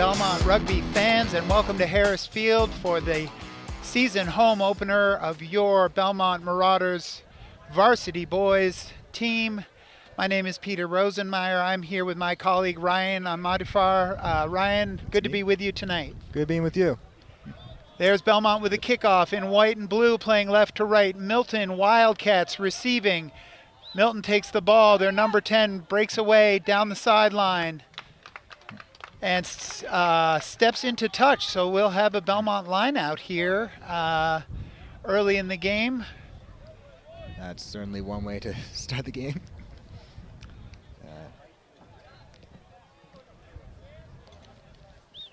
Belmont Rugby fans, and welcome to Harris Field for the season home opener of your Belmont Marauders varsity boys team. My name is Peter Rosenmeier. I'm here with my colleague Ryan Ahmadifar. Ryan, good to be with you tonight. Good being with you. There's Belmont with a kickoff in white and blue, playing left to right. Milton Wildcats receiving. Milton takes the ball. Their number 10 breaks away down the sideline and steps into touch. So we'll have a Belmont line out here early in the game. That's certainly one way to start the game.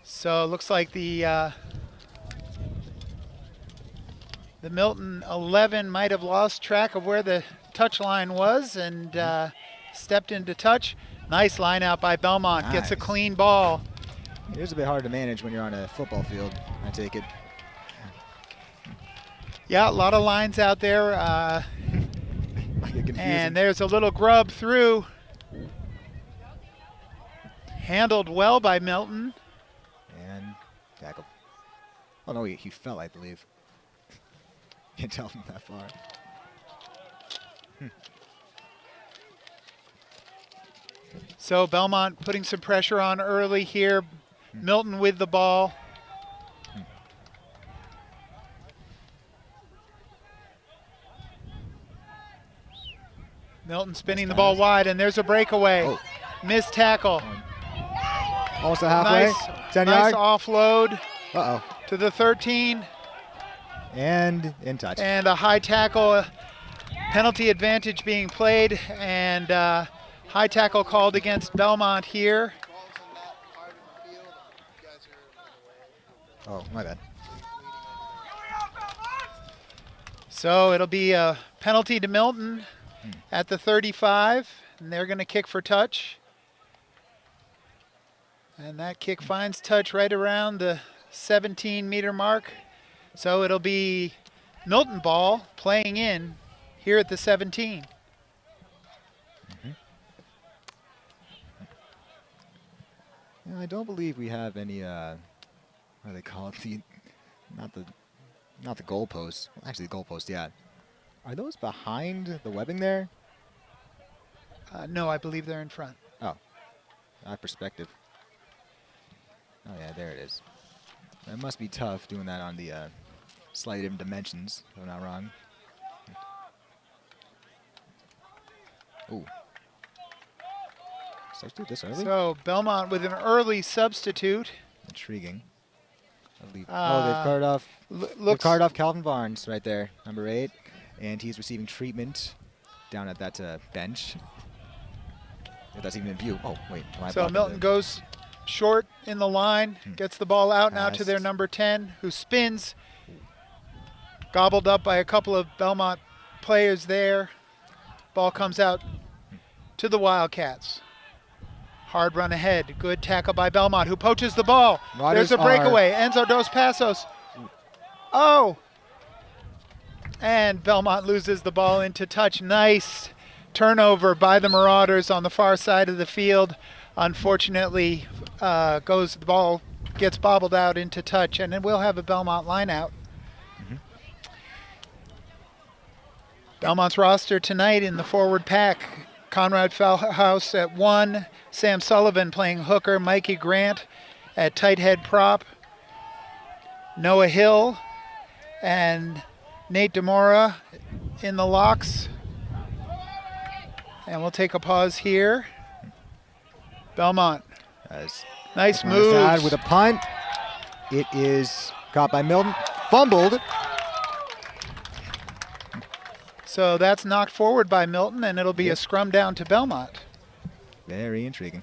So it looks like the Milton 11 might have lost track of where the touch line was and stepped into touch. Nice line out by Belmont. Nice. Gets a clean ball. It is a bit hard to manage when you're on a football field, I take it. Yeah, a lot of lines out there. And there's a little grub through. Handled well by Milton. And tackle. Oh no, he fell, I believe. Can't tell from that far. So Belmont putting some pressure on early here. Milton with the ball. Milton spinning the ball wide, and there's a breakaway. Oh. Missed tackle. Also halfway. Nice, 10 nice yard. Offload Uh-oh. to the 13. And in touch. And a high tackle, penalty advantage being played, and high tackle called against Belmont here. Oh, my bad. So it'll be a penalty to Milton at the 35, and they're going to kick for touch. And that kick finds touch right around the 17-meter mark. So it'll be Milton ball playing in here at the 17. I don't believe we have any, what do they call it? Not the goalposts. Actually, the goalposts, yeah. Are those behind the webbing there? No, I believe they're in front. Oh, that perspective. Oh yeah, there it is. That must be tough doing that on the slightly different dimensions, if I'm not wrong. Ooh. Substitute this early? So Belmont with an early substitute. Intriguing. They've carted off. They've carted off Calvin Barnes right there, number 8, and he's receiving treatment down at that bench. If that's even in view. Oh wait. So Milton goes short in the line, gets the ball out now to their number 10, who spins. Gobbled up by a couple of Belmont players there. Ball comes out to the Wildcats. Hard run ahead. Good tackle by Belmont, who poaches the ball. There's a breakaway. Enzo Dos Passos. Oh! And Belmont loses the ball into touch. Nice turnover by the Marauders on the far side of the field. Unfortunately, the ball gets bobbled out into touch, and then we'll have a Belmont line out. Belmont's roster tonight in the forward pack: Conrad Fellhouse at 1, Sam Sullivan playing hooker, Mikey Grant at tight head prop, Noah Hill and Nate DeMora in the locks. And we'll take a pause here. Belmont. Nice move. With a punt. It is caught by Milton. Fumbled. So that's knocked forward by Milton, and it'll be a scrum down to Belmont. Very intriguing.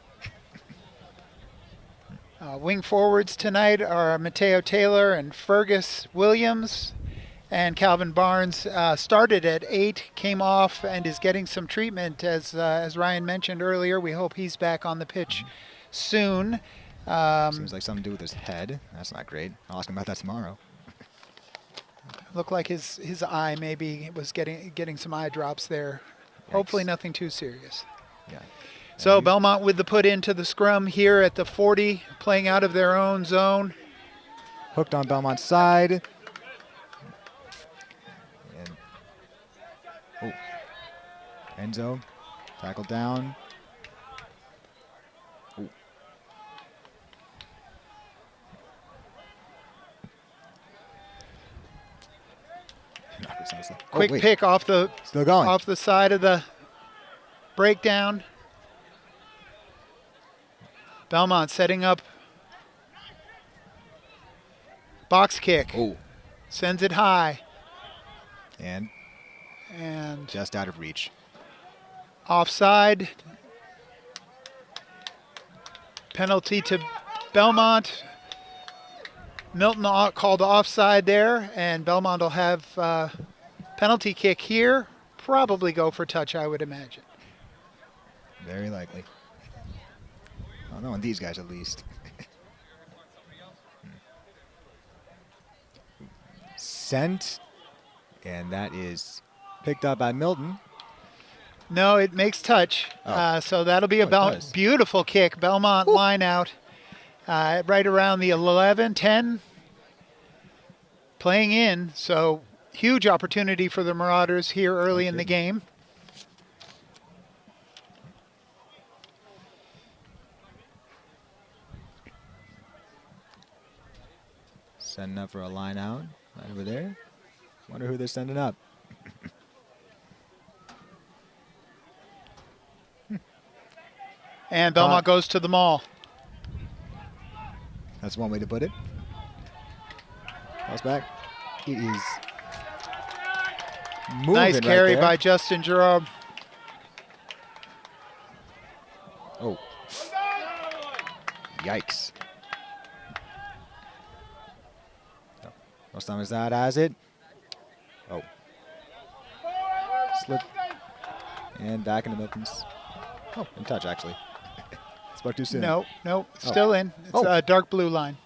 Wing forwards tonight are Mateo Taylor and Fergus Williams. And Calvin Barnes started at 8, came off, and is getting some treatment. As Ryan mentioned earlier, we hope he's back on the pitch soon. Seems like something to do with his head. That's not great. I'll ask him about that tomorrow. Looked like his eye maybe was getting some eye drops there. Yikes. Hopefully nothing too serious. Yeah. So Belmont with the put into the scrum here at the 40, playing out of their own zone. Hooked on Belmont's side. And, Enzo, tackled down. Ooh. Quick pick off the side of the breakdown. Belmont setting up. Box kick. Oh. Sends it high. And just out of reach. Offside. Penalty to Belmont. Milton called offside there, and Belmont will have penalty kick here. Probably go for touch, I would imagine. Very likely. Well, no, on these guys at least. Sent, and that is picked up by Milton. No, it makes touch. So that'll be a beautiful kick. Belmont line out right around the 11, 10. Playing in, so huge opportunity for the Marauders here early in the game. Sending up for a line out right over there. Wonder who they're sending up. And Belmont goes to the maul. That's one way to put it. Pass back. It is moving. Nice carry right by Justin Giroux. Oh. Yikes. Most time is that as it. Oh. Slip. And back into Milton's. Oh, in touch actually. It's about too soon. No, still in. It's a dark blue line.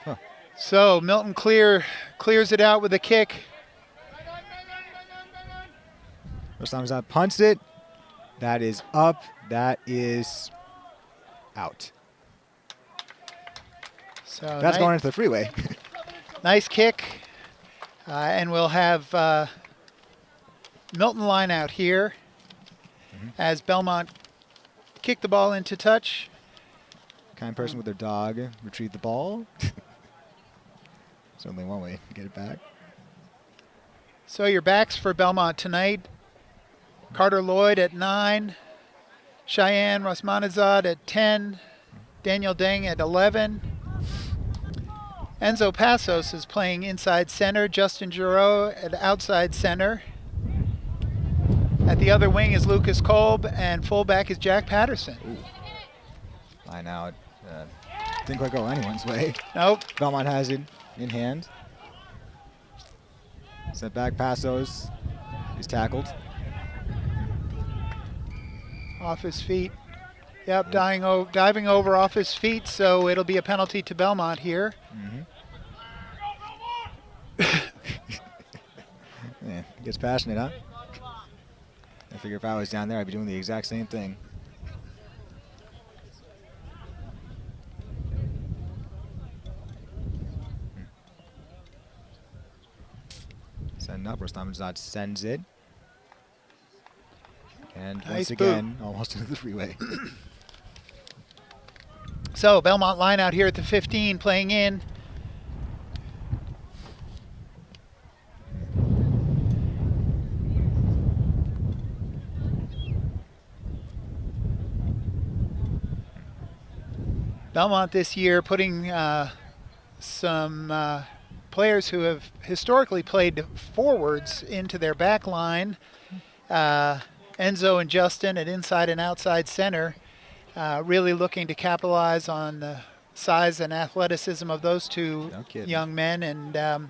Huh. So Milton clears it out with a kick. Most times that punts it. That is up. That is out. So that's going into the freeway. Nice kick. And we'll have Milton line out here as Belmont kick the ball into touch. Kind person with their dog retrieve the ball. There's only one way to get it back. So your backs for Belmont tonight. Carter Lloyd at 9. Cheyenne Rosmanazad at 10. Daniel Deng at 11. Enzo Passos is playing inside center. Justin Giroux at outside center. At the other wing is Lucas Kolb, and fullback is Jack Patterson. Ooh. Line out. Didn't quite go anyone's way. Nope. Belmont has it in hand. Set back Passos. He's tackled. Off his feet. Yep, diving over off his feet, so it'll be a penalty to Belmont here. Yeah, gets passionate, huh? I figure if I was down there, I'd be doing the exact same thing. Sending up, Rostamzad sends it. And nice once again, almost into the freeway. So Belmont line out here at the 15, playing in. Belmont this year putting some players who have historically played forwards into their back line. Enzo and Justin at inside and outside center, really looking to capitalize on the size and athleticism of those two young men and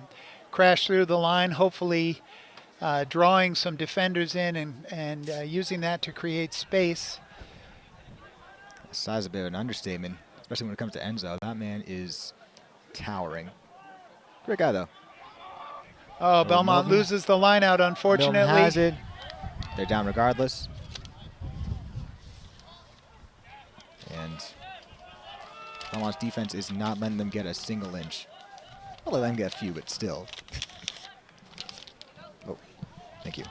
crash through the line, hopefully drawing some defenders in and using that to create space. Size is a bit of an understatement, especially when it comes to Enzo. That man is towering. Great guy, though. Oh, Belmont loses the line out, unfortunately. Milton has it. They're down regardless. Belmont's defense is not letting them get a single inch. Well, they let them get a few, but still. Oh, thank you.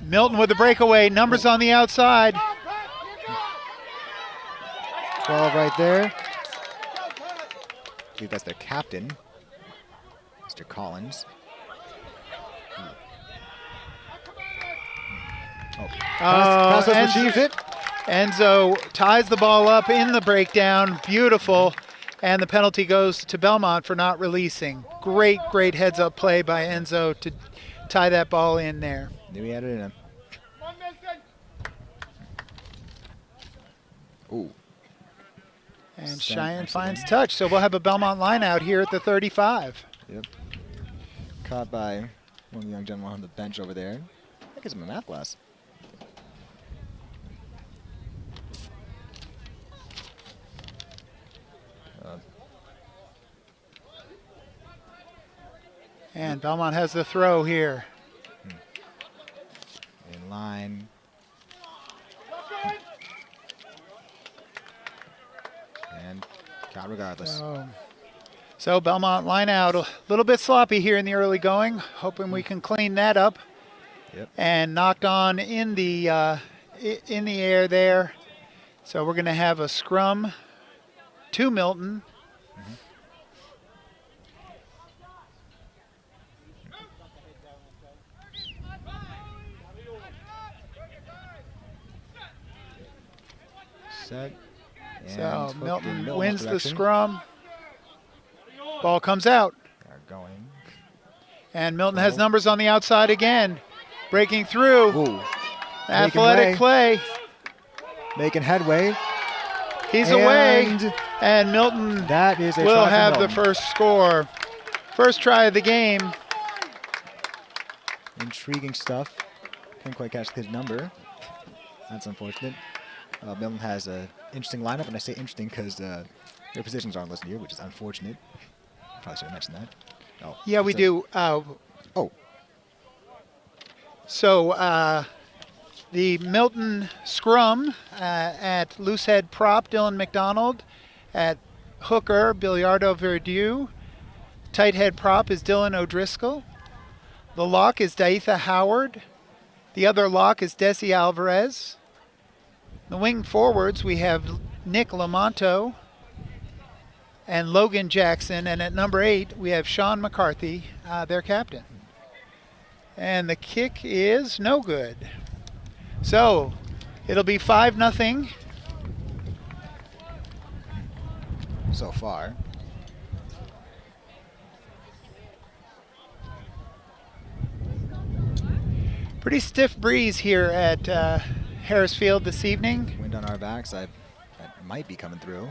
Milton with the breakaway. Numbers on the outside. 12 right there. I believe that's their captain, Mr. Collins. Casas retrieved it. Enzo ties the ball up in the breakdown. Beautiful. And the penalty goes to Belmont for not releasing. Great, great heads-up play by Enzo to tie that ball in there. Knew he had it in him. Ooh. And Cheyenne finds touch, so we'll have a Belmont line out here at the 35. Yep. Caught by one of the young gentlemen on the bench over there. I think it's in a math class. And Belmont has the throw here. In line. And caught regardless. So Belmont line out. A little bit sloppy here in the early going. Hoping we can clean that up. Yep. And knocked on in the air there. So we're going to have a scrum to Milton. Set. So Milton wins the scrum. Ball comes out. They're going. And Milton has numbers on the outside again. Breaking through. Ooh. Athletic play. Making headway. He's away. And Milton will have the first score. First try of the game. Intriguing stuff. Couldn't quite catch his number. That's unfortunate. Milton has an interesting lineup, and I say interesting because their positions aren't listed here, which is unfortunate. Probably should have mentioned that. Oh, yeah, we do. So the Milton scrum at loosehead prop, Dylan McDonald. At hooker, Biliardo Verdieu. Tight head prop is Dylan O'Driscoll. The lock is Daitha Howard. The other lock is Desi Alvarez. The wing forwards, we have Nick Lamonto and Logan Jackson. And at number 8, we have Sean McCarthy, their captain. And the kick is no good. So it'll be 5-0. So far. Pretty stiff breeze here at Harris Field this evening. Wind on our backs, that might be coming through.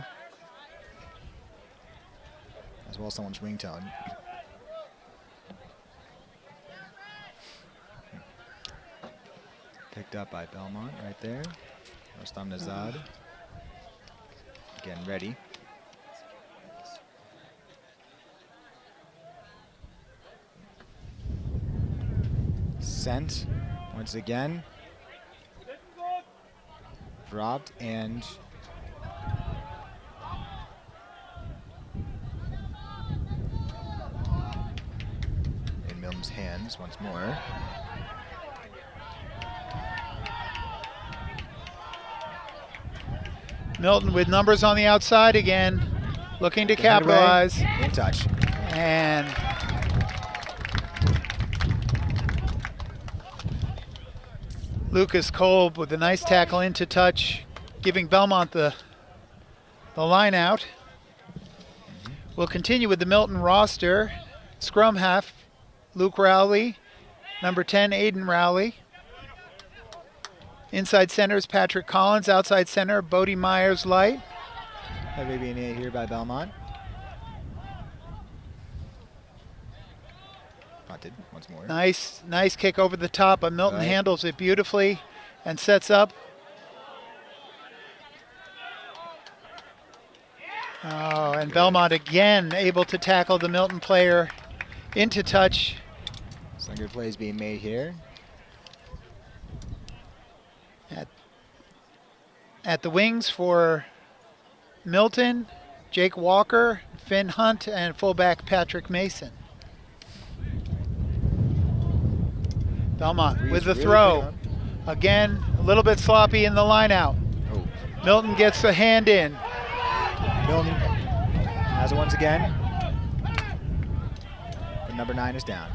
As well as someone's ringtone. Picked up by Belmont right there. Rostam Nazad. Getting ready. Sent once again. Dropped and in Milton's hands once more. Milton with numbers on the outside again, looking to capitalize. In touch. And Lucas Kolb with a nice tackle into touch, giving Belmont the line out. We'll continue with the Milton roster. Scrum half, Luke Rowley. Number 10, Aiden Rowley. Inside center is Patrick Collins. Outside center, Bodie Myers-Light. Heavy being here by Belmont. Punted once more. Nice kick over the top, but Milton handles it beautifully and sets up. Oh, and good. Belmont again able to tackle the Milton player into touch. Some good plays being made here. At the wings for Milton, Jake Walker, Finn Hunt, and fullback Patrick Mason. Belmont with the throw. Again, a little bit sloppy in the line out. Oh. Milton gets the hand in. Milton has it once again. The number 9 is down.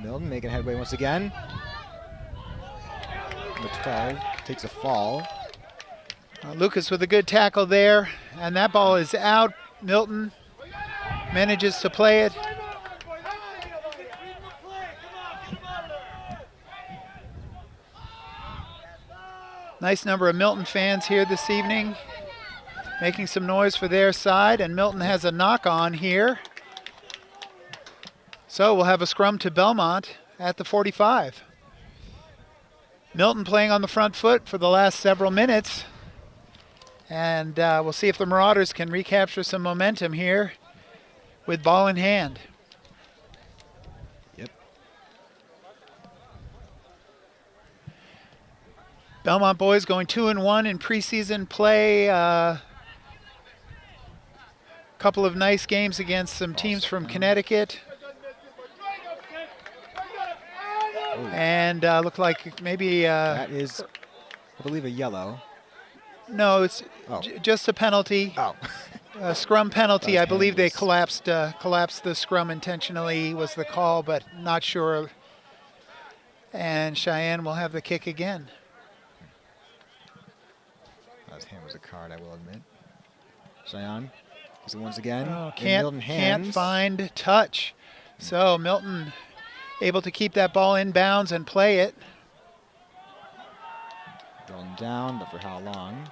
Milton making headway once again. Number 12 takes a fall. Lucas with a good tackle there, and that ball is out. Milton manages to play it. Nice number of Milton fans here this evening, making some noise for their side, and Milton has a knock on here. So we'll have a scrum to Belmont at the 45. Milton playing on the front foot for the last several minutes. And we'll see if the Marauders can recapture some momentum here with ball in hand. Yep. Belmont boys going 2-1 in preseason play. Couple of nice games against some teams from Connecticut. And looked like maybe... that is, I believe, a yellow. No, it's just a penalty. Oh. A scrum penalty. I believe they collapsed the scrum intentionally was the call, but not sure. And Cheyenne will have the kick again. His hand was a card, I will admit. Cheyenne is it once again. Oh, can't find touch. So Milton able to keep that ball in bounds and play it. Going down, but for how long?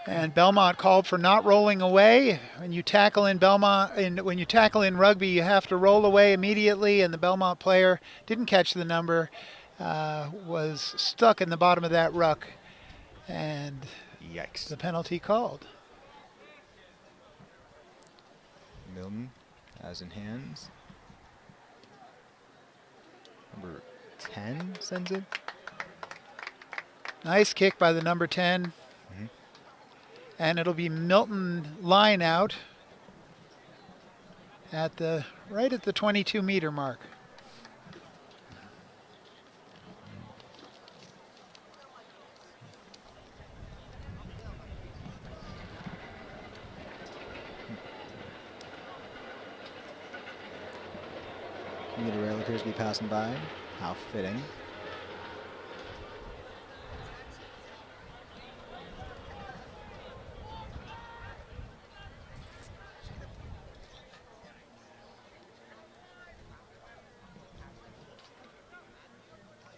And Belmont called for not rolling away. When you tackle in when you tackle in rugby, you have to roll away immediately. And the Belmont player didn't catch the number, was stuck in the bottom of that ruck, and yikes! The penalty called. Milton has in hands. Number 10 sends it. Nice kick by the number 10. Mm-hmm. And it'll be Milton line out at the right at the 22-meter mark. The rail appears to be passing by. How fitting.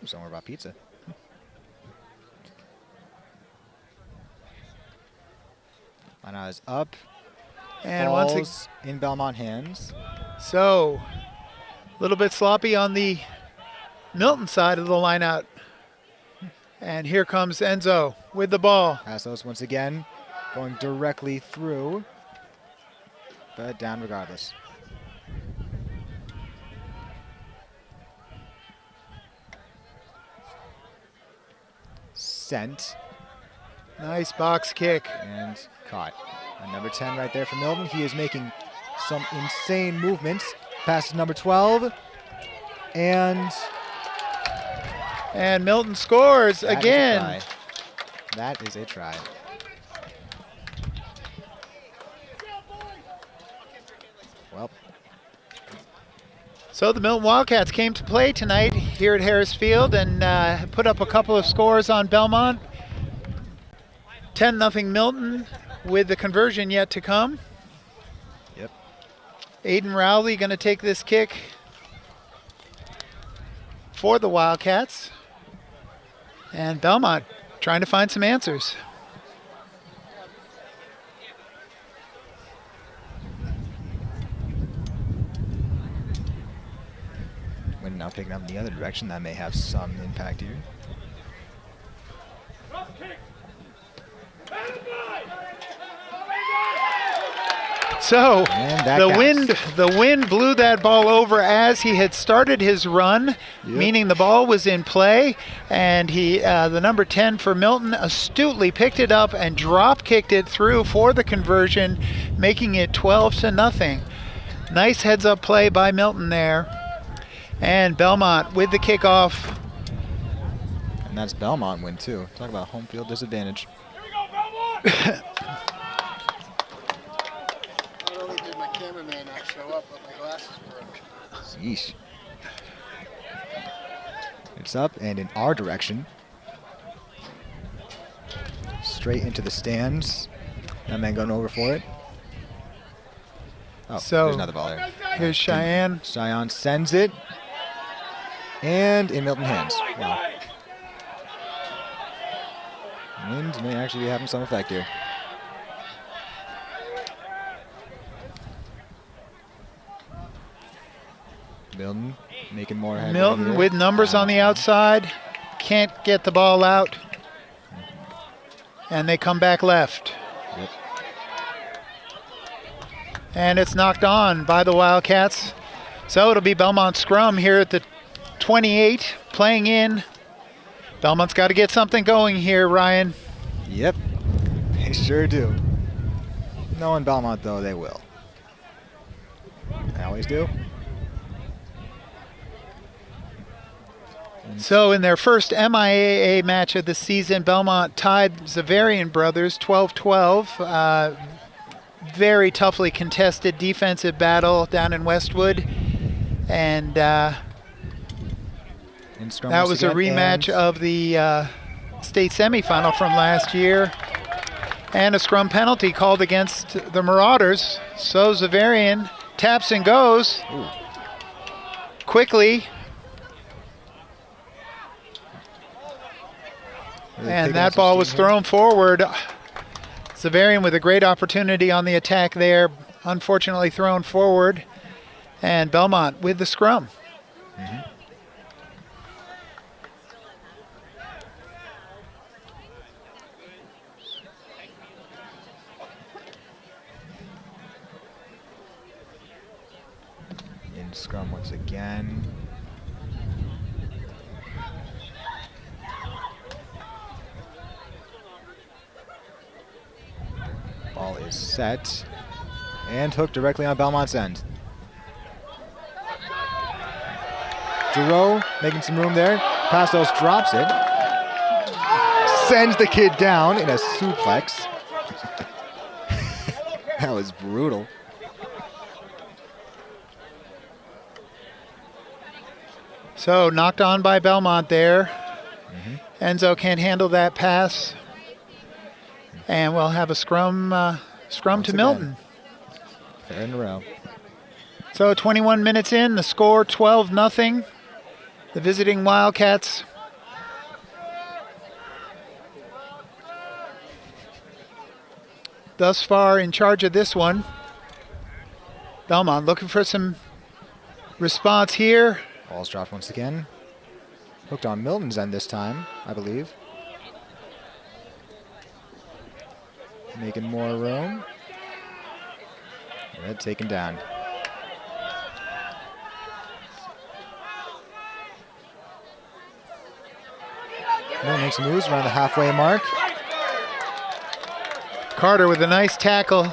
Somewhere about pizza. Line is up. And falls once in Belmont hands. So a little bit sloppy on the Milton side of the line out. And here comes Enzo with the ball. Passos once again going directly through, but down regardless. Sent. Nice box kick. And caught. And number 10 right there for Milton. He is making some insane movements. Passes number 12. And Milton scores again. That is a try. Well. So the Milton Wildcats came to play tonight here at Harris Field and put up a couple of scores on Belmont. 10-0 Milton with the conversion yet to come. Yep. Aiden Rowley going to take this kick for the Wildcats. And Belmont trying to find some answers. Wind now picking up in the other direction. That may have some impact here. So the wind blew that ball over as he had started his run, meaning the ball was in play, and the number 10 for Milton astutely picked it up and drop kicked it through for the conversion, making it 12-0. Nice heads up play by Milton there. And Belmont with the kickoff. And that's Belmont win too. Talk about home field disadvantage. Here we go, Belmont! Not only did my cameraman not show up, but my glasses broke. Yeesh. It's up and in our direction. Straight into the stands. That man going over for it. Oh, so there's another ball there. Here's Cheyenne. Cheyenne sends it. And in Milton hands. Wow. Wind may actually be having some effect here. Milton making more headway. Milton with numbers on the outside. Can't get the ball out. And they come back left. Yep. And it's knocked on by the Wildcats. So it'll be Belmont scrum here at the 28, playing in. Belmont's got to get something going here, Ryan. Yep, they sure do. Knowing Belmont, though, they will. They always do. So in their first MIAA match of the season, Belmont tied Zavarian Brothers 12-12. Very toughly contested defensive battle down in Westwood. And that was a rematch of the state semifinal from last year. And a scrum penalty called against the Marauders. So Zavarian taps and goes. Ooh. Quickly. And that ball was thrown forward. Zavarian with a great opportunity on the attack there. Unfortunately thrown forward. And Belmont with the scrum. Mm-hmm. In scrum once again. Ball is set and hooked directly on Belmont's end. Giroux making some room there. Pastos drops it. Sends the kid down in a suplex. That was brutal. So knocked on by Belmont there. Mm-hmm. Enzo can't handle that pass. And we'll have a scrum to Milton. Fair in a row. So 21 minutes in, the score 12-0. The visiting Wildcats thus far in charge of this one. Belmont looking for some response here. Ball's dropped once again. Hooked on Milton's end this time, I believe. Making more room. Red taken down. Milton makes moves around the halfway mark. Carter with a nice tackle.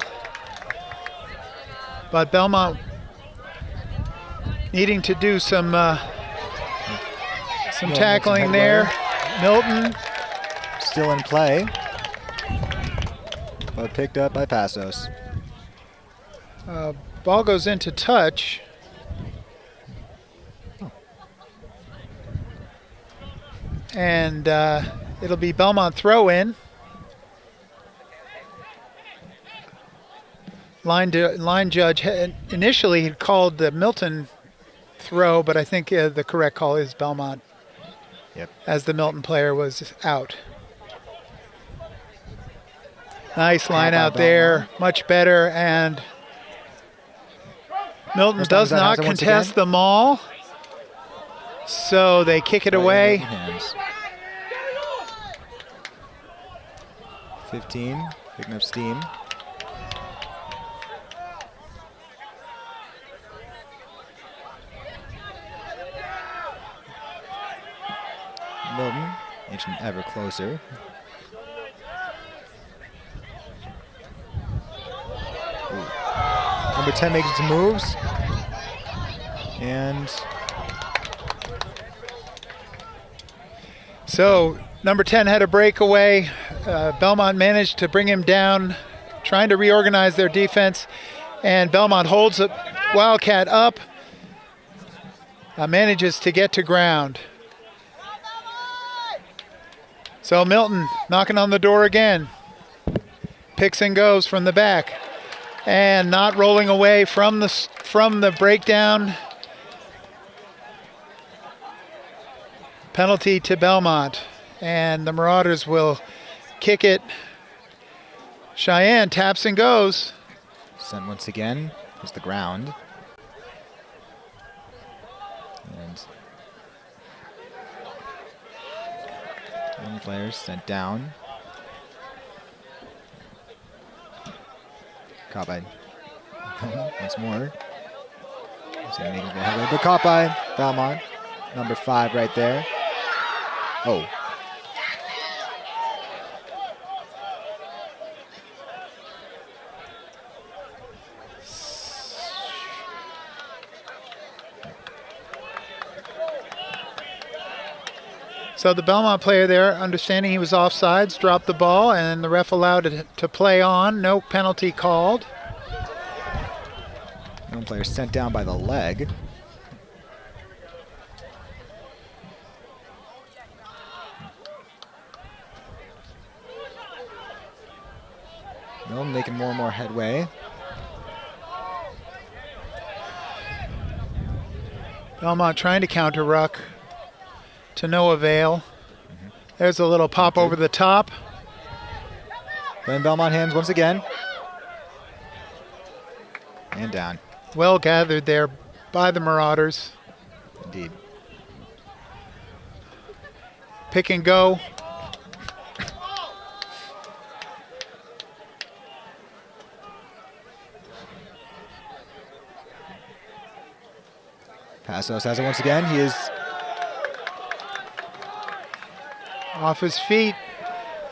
But Belmont needing to do some tackling there. Milton still in play, but picked up by Passos. Ball goes into touch. Oh. And it'll be Belmont throw-in. Line judge initially had called the Milton throw, but I think the correct call is Belmont. as the Milton player was out. Nice line out there, much better, and Milton does not contest the maul, so they kick it away. 15, picking up steam. Milton inching ever closer. Ooh. Number 10 making some moves. And so number 10 had a breakaway. Belmont managed to bring him down, trying to reorganize their defense. And Belmont holds a Wildcat up, manages to get to ground. So Milton knocking on the door again. Picks and goes from the back. And not rolling away from the breakdown. Penalty to Belmont. And the Marauders will kick it. Cheyenne taps and goes. Sent once again. It's the ground. And one player sent down. Caught by once more. But caught by Belmont. Number 5 right there. Oh. So the Belmont player there, understanding he was offsides, dropped the ball, and the ref allowed it to play on. No penalty called. One player sent down by the leg. Milton making more and more headway. Belmont trying to counter ruck. To no avail. There's a little pop over the top. Playing Belmont hands once again. And down. Well gathered there by the Marauders. Indeed. Pick and go. Passos has it once again. He is off his feet.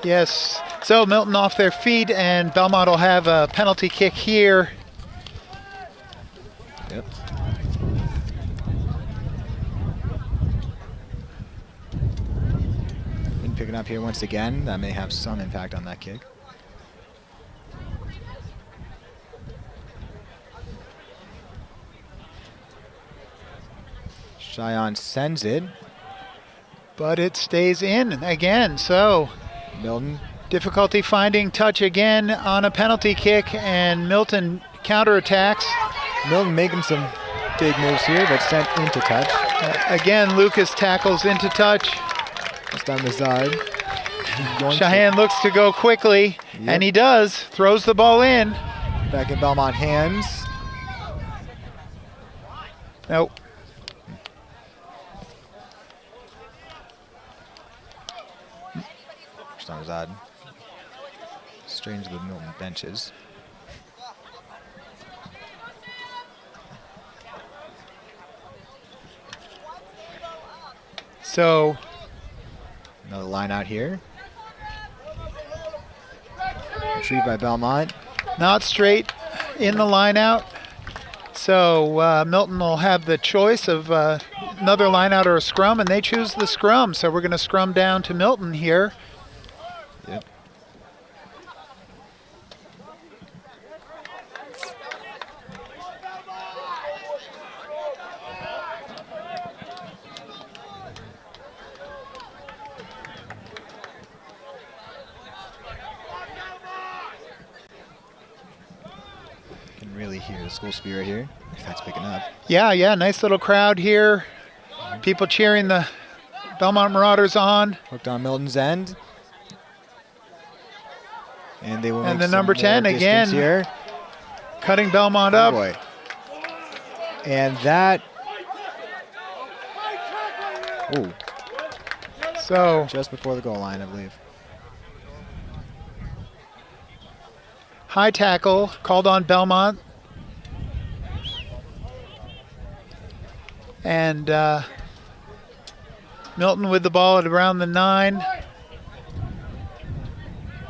Yes. So Milton off their feet, and Belmont will have a penalty kick here. Yep. And picking up here once again. That may have some impact on that kick. Cheyenne sends it. But it stays in again, so Milton. Difficulty finding touch again on a penalty kick, and Milton counterattacks. Milton making some big moves here, but sent into touch. Again, Lucas tackles into touch. This time Mazard. Cheyenne looks to go quickly, and he does. Throws the ball in. Back in Belmont hands. Nope. That was odd. Strange the Milton benches. So another line out here. Retrieved by Belmont. Not straight in the line out. So Milton will have the choice of another line out or a scrum, and they choose the scrum. So we're going to scrum down to Milton here. Yep. Can really hear the school spirit here, if that's picking up. Yeah, nice little crowd here. People cheering the Belmont Marauders on. Hooked on Milton's end. And they will make and the some number 10 more again, here. Cutting Belmont Oh up. boy. And that. Ooh. So Just before the goal line, I believe. high tackle called on Belmont. And Milton with the ball at around the 9.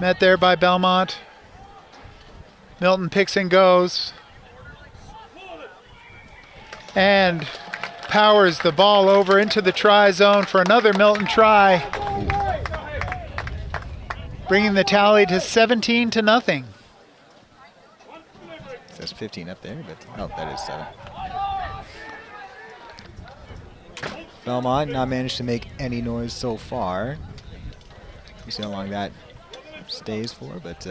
Met there by Belmont. Milton picks and goes. And powers the ball over into the try zone for another Milton try. Bringing the tally to 17-0. It says 15 up there, but oh, that is 7. Belmont not managed to make any noise so far. You see how long that stays for, but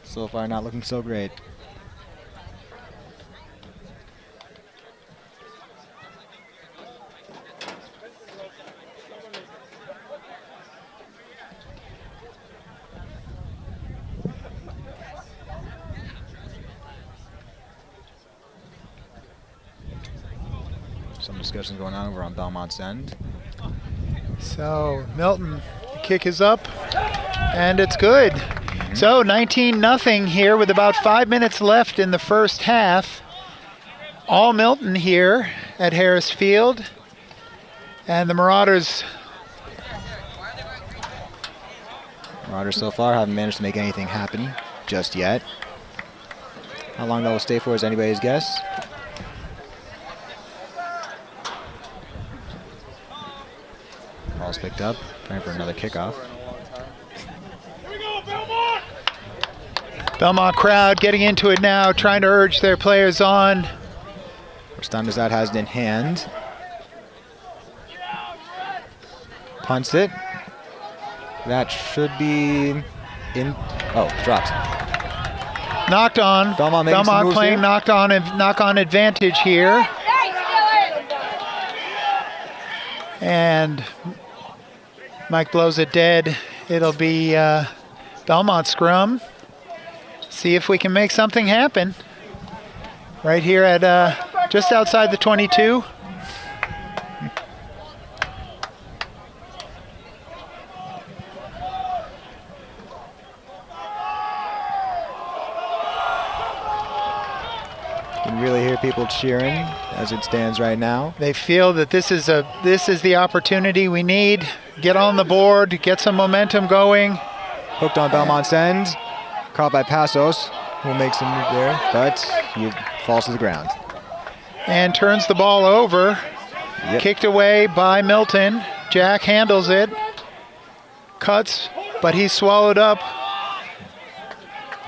so far not looking so great. Some discussion going on over on Belmont's end. So Milton, the kick is up, and it's good. So 19-0 here with about 5 minutes left in the first half. All Milton here at Harris Field. And the Marauders So far haven't managed to make anything happen just yet. How long that will stay for is anybody's guess. Ball's picked up, trying for another kickoff. Here we go, Belmont! Belmont crowd getting into it now, trying to urge their players on. First time as that has it in hand. Punts it. That should be in. Oh, dropped. Knocked on. Belmont playing knock on advantage here. And Mike blows it dead. It'll be Belmont scrum. See if we can make something happen. Right here at just outside the 22. You can really hear people cheering as it stands right now. They feel that this is the opportunity we need. Get on the board, get some momentum going. Hooked on Belmont's end. Caught by Passos, who makes a move there, but he falls to the ground. And turns the ball over. Yep. Kicked away by Milton. Jack handles it. Cuts, but he's swallowed up.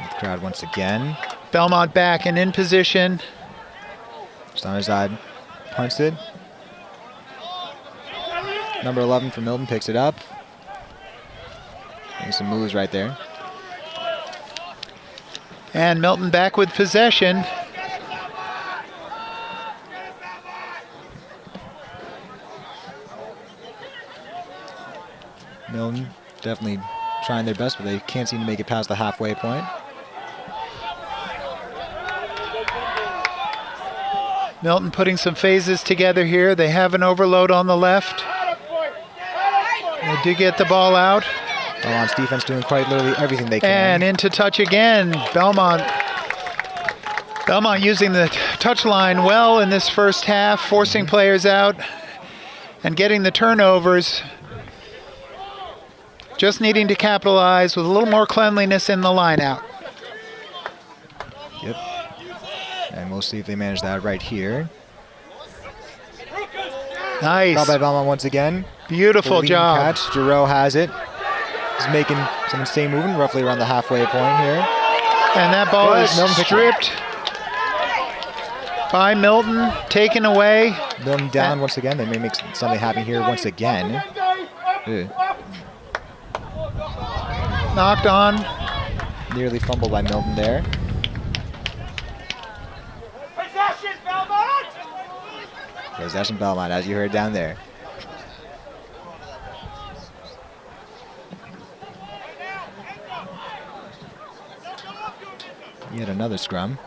The crowd once again. Belmont back and in position. Just on his side. Punts it. Number 11 for Milton picks it up. Making some moves right there. And Milton back with possession. Milton definitely trying their best, but they can't seem to make it past the halfway point. Milton putting some phases together here. They have an overload on the left. They do get the ball out. Belmont's defense doing quite literally everything they can. And into touch again. Belmont using the touch line well in this first half, forcing players out and getting the turnovers. Just needing to capitalize with a little more cleanliness in the line out. Yep. And we'll see if they manage that right here. Nice. Caught by Belmont once again. Beautiful Lean job. catch. Giroux has it. He's making some insane movement roughly around the halfway point here. And that ball is Milton stripped by Milton, taken away. Milton down once again. They may make something happen here once again. Ugh. Knocked on. Nearly fumbled by Milton there. Possession, Belmont! Possession Belmont, as you heard down there. Yet another scrum.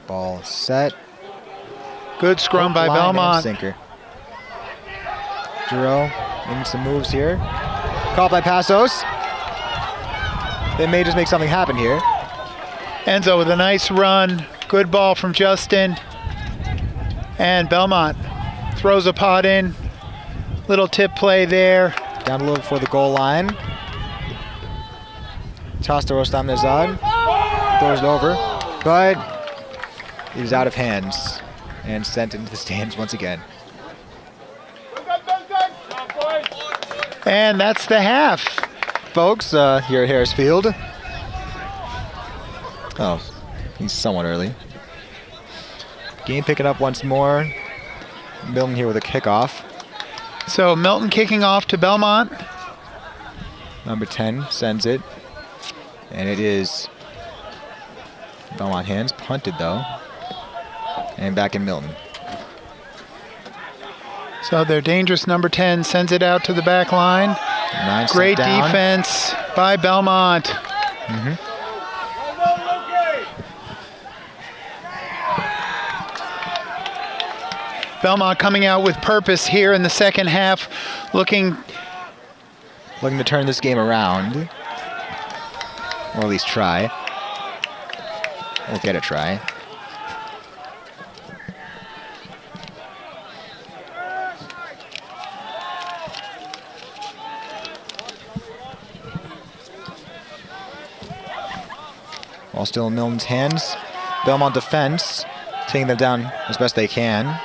Ball set. Good scrum by Belmont. Sinker. Giroux making some moves here. Caught by Passos. They may just make something happen here. Enzo with a nice run. Good ball from Justin. And Belmont throws a pot in. Little tip play there. Down a little before the goal line. Toss to Rostam Nezad. Throws it over. But he was out of hands and sent into the stands once again. And that's the half. Folks, here at Harris Field. Oh, he's somewhat early. Game picking up once more. Milton here with a kickoff. So Milton kicking off to Belmont. Number 10 sends it. And it is Belmont hands. Punted though. And back in Milton. So their dangerous number 10 sends it out to the back line. Great defense by Belmont. Belmont coming out with purpose here in the second half, looking to turn this game around. Or at least try. Or get a try. Ball still in Milton's hands. Belmont defense, taking them down as best they can.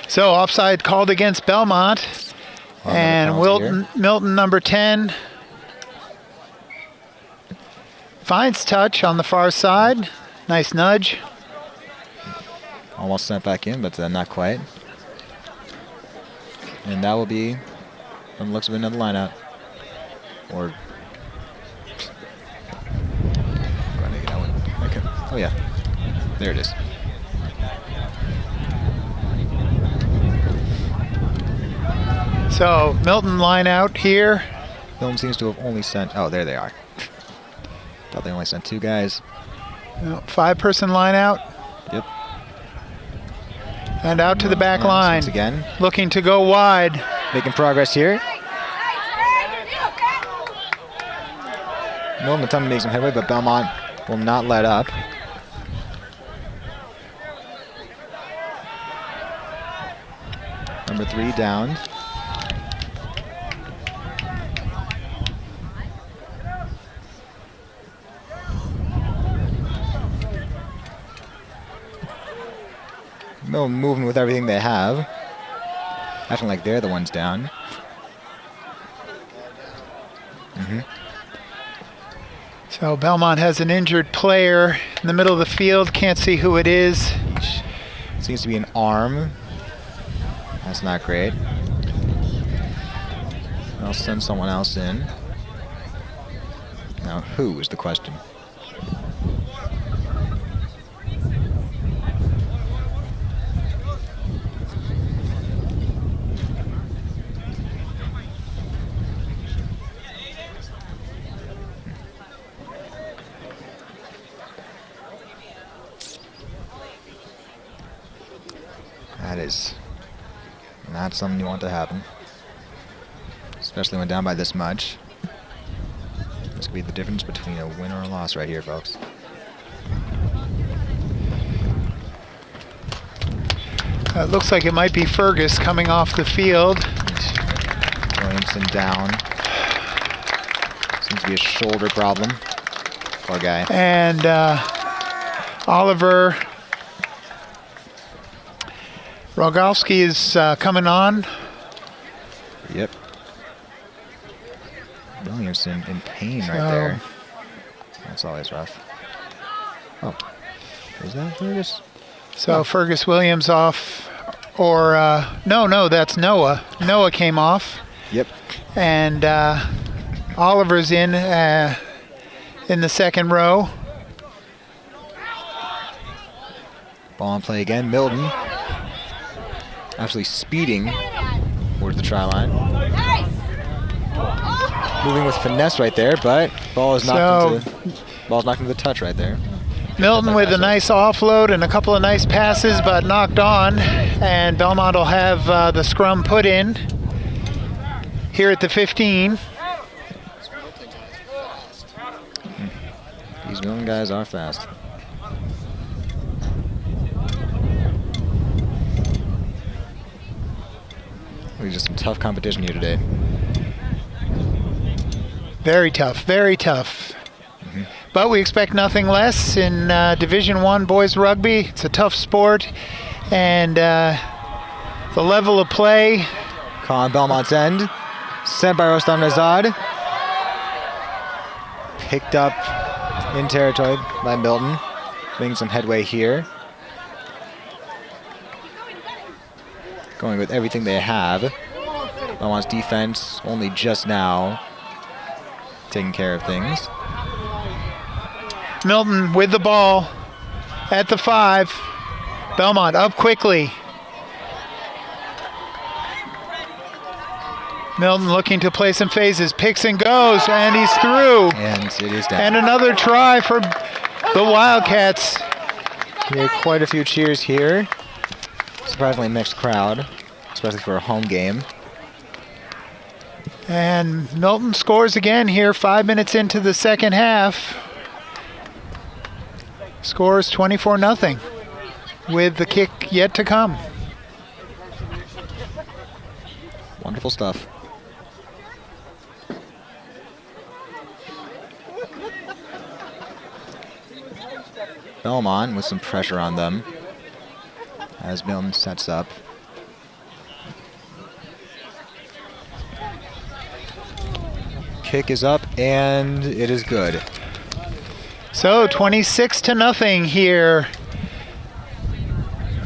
So offside called against Belmont. And Milton number 10 finds touch on the far side. Nice nudge. Almost sent back in, but not quite. And that will be, from the looks of another lineout. Or, okay. Oh yeah, there it is. So Milton line out here. Milton seems to have only sent, oh, there they are. Thought they only sent 2 guys. No, 5-person line out. Yep. And out to the back line. Again. Looking to go wide. Making progress here. Milton attempting to make some headway, but Belmont will not let up. Number 3 down. Milton moving with everything they have. Acting like they're the ones down. So Belmont has an injured player in the middle of the field. Can't see who it is. Seems to be an arm. That's not great. I'll send someone else in. Now, who is the question? That is not something you want to happen. Especially when down by this much. This could be the difference between a win or a loss right here, folks. It looks like it might be Fergus coming off the field. Williamson down. Seems to be a shoulder problem. Poor guy. And Oliver Rogalski is coming on. Yep. Williamson in pain right there. That's always rough. Oh, is that Fergus? So Fergus Williams off, or no, that's Noah. Noah came off. Yep. And Oliver's in the second row. Ball on play again. Milton actually speeding towards the try line. Moving with finesse right there, but ball's knocked into the touch right there. Milton with a nice offload and a couple of nice passes, but knocked on. And Belmont will have the scrum put in here at the 15. These Milton guys are fast. It's just some tough competition here today. Very tough, very tough. But we expect nothing less in Division I boys rugby. It's a tough sport, and the level of play. Call on Belmont's end. Sent by Rostam Nazad. Picked up in territory by Milton. Making some headway here. Going with everything they have. Belmont's defense only just now taking care of things. Milton with the ball at the 5. Belmont up quickly. Milton looking to play some phases, picks and goes, and he's through. And it is down. And another try for the Wildcats. We had quite a few cheers here. Surprisingly mixed crowd, especially for a home game. And Milton scores again here 5 minutes into the second half. Scores 24-0 with the kick yet to come. Wonderful stuff. Belmont with some pressure on them as Milton sets up. Kick is up and it is good. So 26-0 here.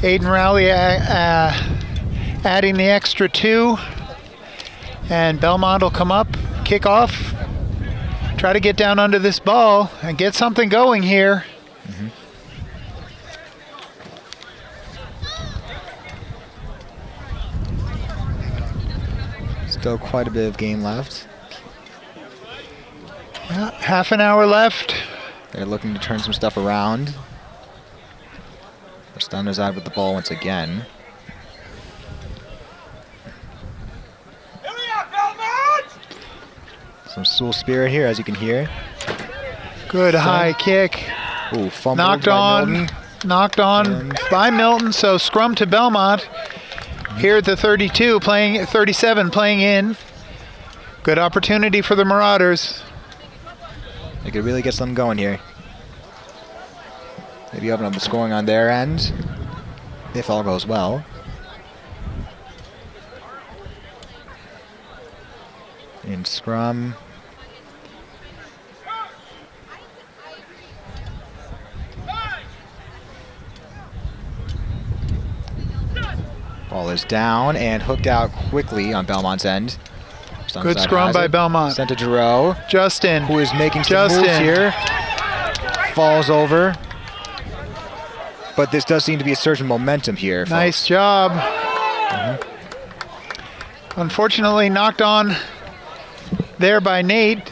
Aiden Rowley adding the extra 2. And Belmont will come up, kick off, try to get down under this ball and get something going here. Still quite a bit of game left. Yeah, half an hour left. They're looking to turn some stuff around. Stunner's out with the ball once again. Some Soul Spirit here, as you can hear. Good high kick. Ooh, fumbled knocked by on, Milton. knocked on by Milton. So scrum to Belmont here at the 32, playing 37, playing in. Good opportunity for the Marauders. They could really get something going here. Maybe open up the scoring on their end, if all goes well. In scrum. Ball is down and hooked out quickly on Belmont's end. Good scrum by Belmont. Sent to Giroux. Justin. Who is making some moves here. Falls over. But this does seem to be a surge in momentum here. Nice folks. job. Unfortunately knocked on there by Nate.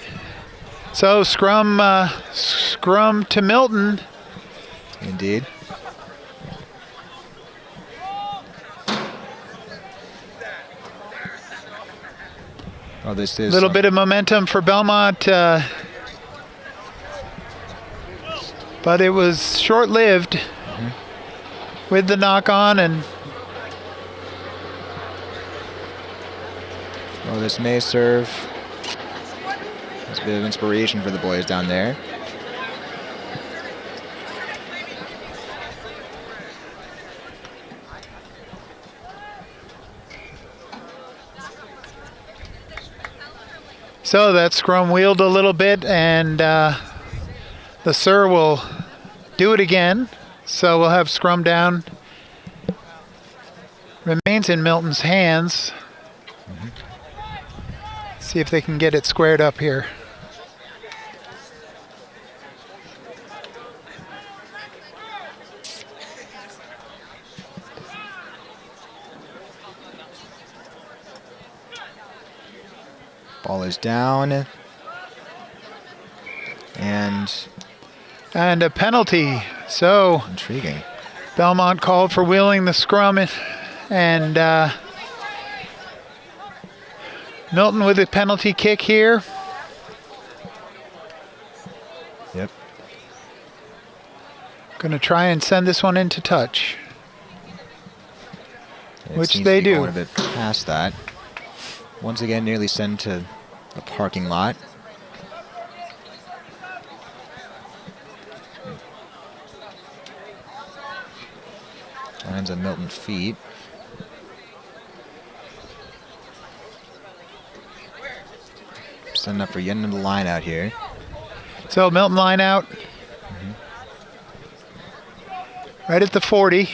So scrum to Milton. Indeed. Oh, this is a little bit of momentum for Belmont, but it was short-lived with the knock-on. And oh, this may serve as a bit of inspiration for the boys down there. So that scrum wheeled a little bit, and the Sir will do it again. So we'll have scrum down. Remains in Milton's hands. See if they can get it squared up here. Ball is down. And a penalty. So intriguing. Belmont called for wheeling the scrum, and Milton with a penalty kick here. Yep. Going to try and send this one into touch, which seems they to be do. Going a bit past that. Once again, nearly sent to a parking lot. Lands on Milton's feet. Setting up for yet another line out here. So Milton line out. Right at the 40.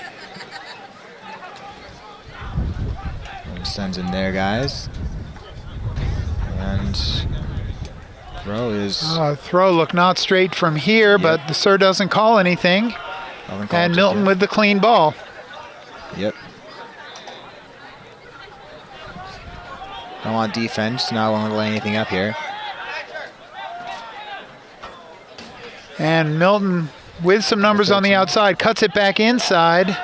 And sends in there, guys. And throw is... throw look not straight from here, Yep. but the sir doesn't call anything. And Milton with the clean ball. Yep. Don't want defense, not willing to lay anything up here. And Milton with some numbers on the outside, cuts it back inside.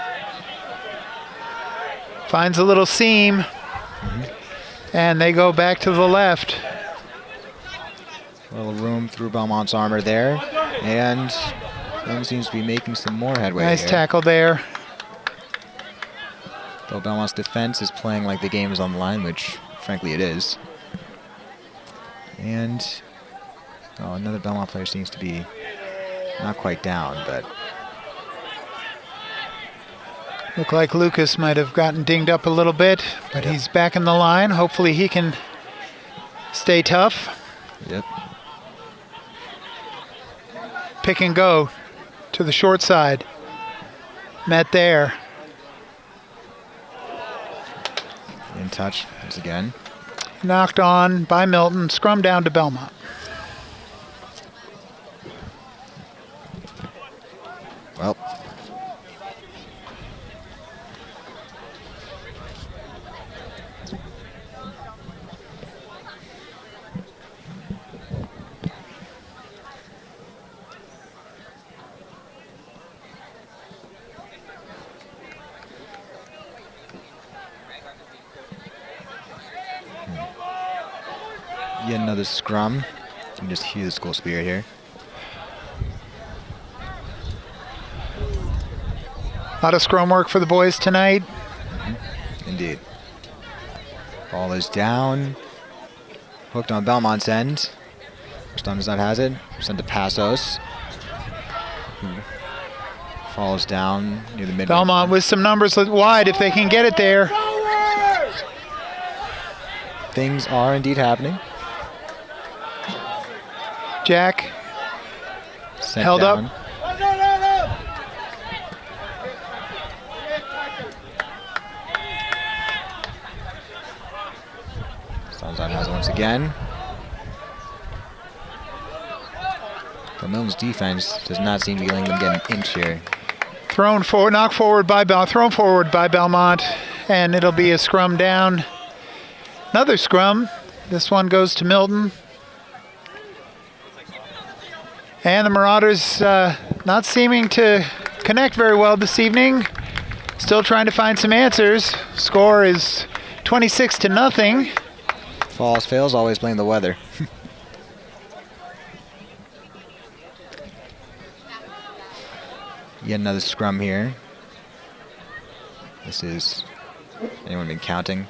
Finds a little seam. And they go back to the left. A little room through Belmont's armor there. And Milton seems to be making some more headway Nice here. tackle there. Though Belmont's defense is playing like the game is on the line, which frankly it is. And another Belmont player seems to be not quite down, but Looked like Lucas might have gotten dinged up a little bit, but he's back in the line. Hopefully he can stay tough. yep. Pick and go to the short side. Met there. In touch once again. Knocked on by Milton. Scrum down to Belmont. Well, yet another scrum. You can just hear the school spirit here. A lot of scrum work for the boys tonight. Indeed. Ball is down. Hooked on Belmont's end. Stunzat has it. Sent to Passos. Falls down near the mid. Belmont with some numbers wide if they can get it there. Things are indeed happening. Jack Sent held down. up. Stunzat has it once again. The Milton's defense does not seem to be letting them get an inch here. Thrown forward, knocked forward by thrown forward by Belmont, and it'll be a scrum down. Another scrum. This one goes to Milton. And the Marauders not seeming to connect very well this evening. Still trying to find some answers. Score is 26-0. Falls, fails, always blame the weather. Yet another scrum here. This is... Anyone been counting?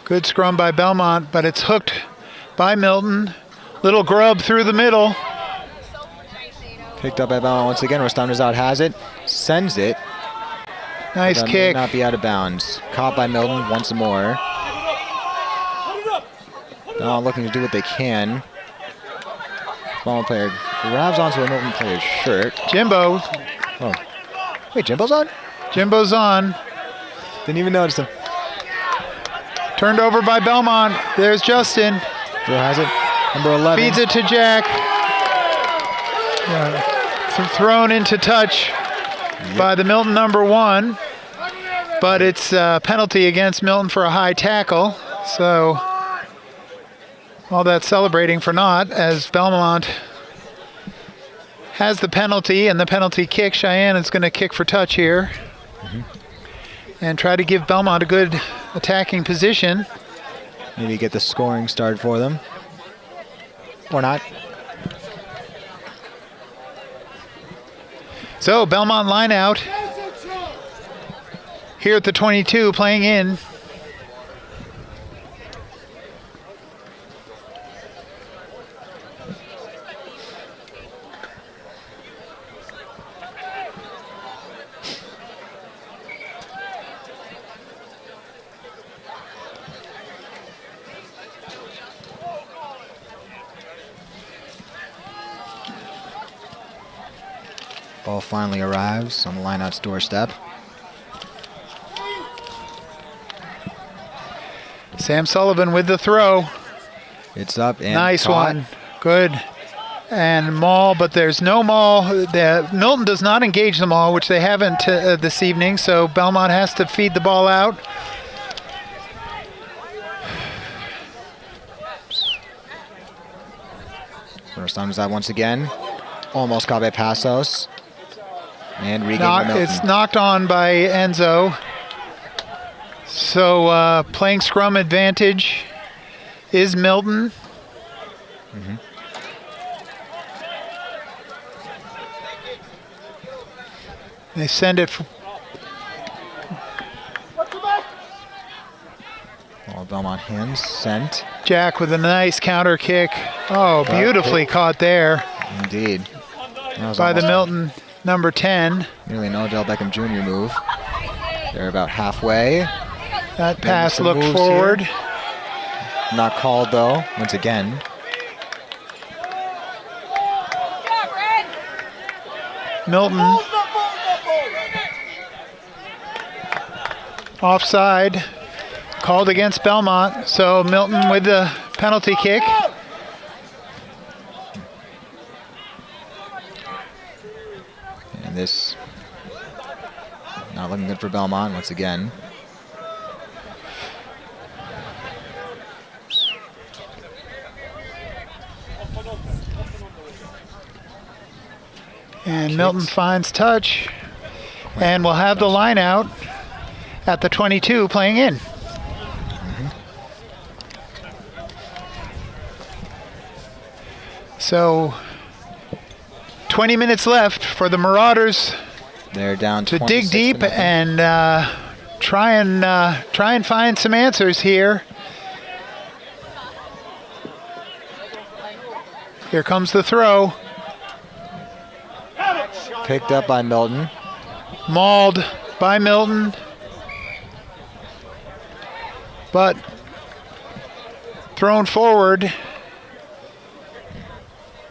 Good scrum by Belmont, but it's hooked by Milton. Little grub through the middle. Picked up by Belmont once again. Rosenmeier has it. Sends it. Nice that kick. May not be out of bounds. Caught by Milton once more. Belmont looking to do what they can. Belmont player grabs onto a Milton player's shirt. Jimbo. Oh. Wait, Jimbo's on? Jimbo's on. Didn't even notice him. Turned over by Belmont. There's Justin. Who has it? Number 11. Feeds it to Jack. Thrown into touch by the Milton number 1. But it's a penalty against Milton for a high tackle. So all that celebrating for naught as Belmont has the penalty and the penalty kick. Cheyenne is going to kick for touch here. And try to give Belmont a good attacking position. Maybe get the scoring started for them. Or not. So Belmont line out. Here at the 22 playing in. Ball finally arrives on the lineout's doorstep. Sam Sullivan with the throw. It's up and nice caught. one. Good. And maul, but there's no maul. Milton does not engage the maul, which they haven't this evening, so Belmont has to feed the ball out. First time is that once again. Almost caught by Passos. And regained by Milton. It's knocked on by Enzo. So playing scrum advantage is Milton. They send it. All Belmont hands sent. Jack with a nice counter kick. Oh, beautifully caught there. Indeed. By the Milton number 10. Nearly an Odell Beckham Jr. move. They're about halfway. That pass looked forward. Here. Not called though, once again. Milton. Offside. Called against Belmont. So Milton with the penalty kick. And this not looking good for Belmont once again. And Milton finds touch and will have the line out at the 22 playing in. So 20 minutes left for the Marauders. They're down to dig deep and try and find some answers here. Here comes the throw. Picked up by Milton. Mauled by Milton. But thrown forward.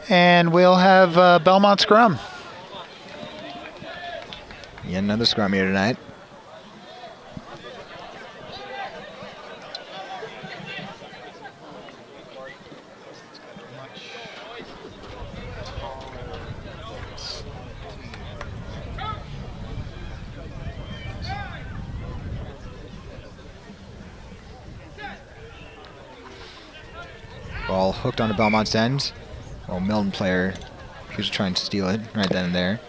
And we'll have Belmont scrum. Yet another scrum here tonight. Ball hooked onto Belmont's end. Well, Milton player, he was trying to steal it right then and there.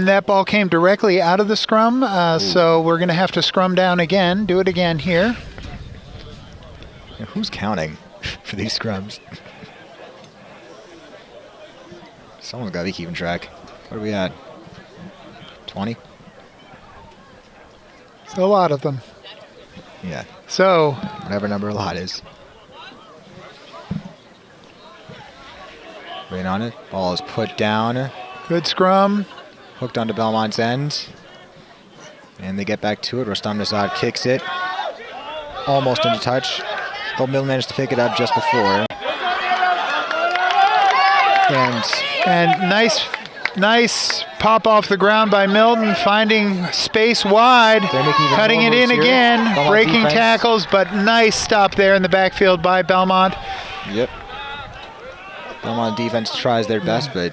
That ball came directly out of the scrum, so we're going to have to scrum down again. Do it again here. Yeah, who's counting for these scrums? Someone's got to be keeping track. What are we at? 20? It's a lot of them. Yeah. So whatever number a lot is. Wait on it. Ball is put down. Good scrum. Hooked onto Belmont's end. And they get back to it. Rustam Nazad kicks it. Almost into touch. But Milton managed to pick it up just before. And nice pop off the ground by Milton, finding space wide, cutting it in again, Belmont breaking defense. tackles, but nice stop there in the backfield by Belmont. Yep. Belmont defense tries their best, but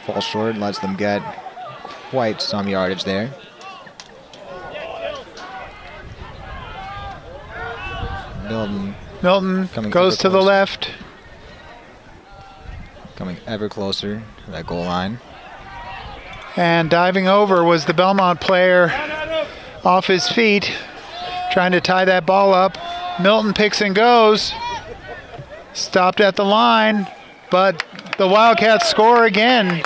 falls short, lets them get quite some yardage there. Milton goes to the left. Coming ever closer to that goal line. And diving over was the Belmont player off his feet, trying to tie that ball up. Milton picks and goes. Stopped at the line, but the Wildcats score again.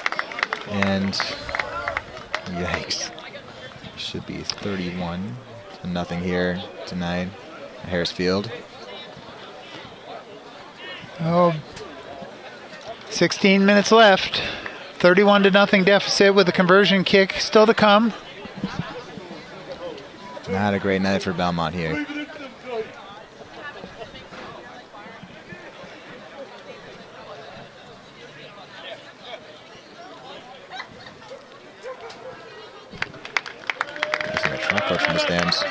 And yikes. Should be 31-0 here tonight at Harris Field. Oh, 16 minutes left. 31-0 deficit with a conversion kick still to come. Not a great night for Belmont here. Coach from the stands.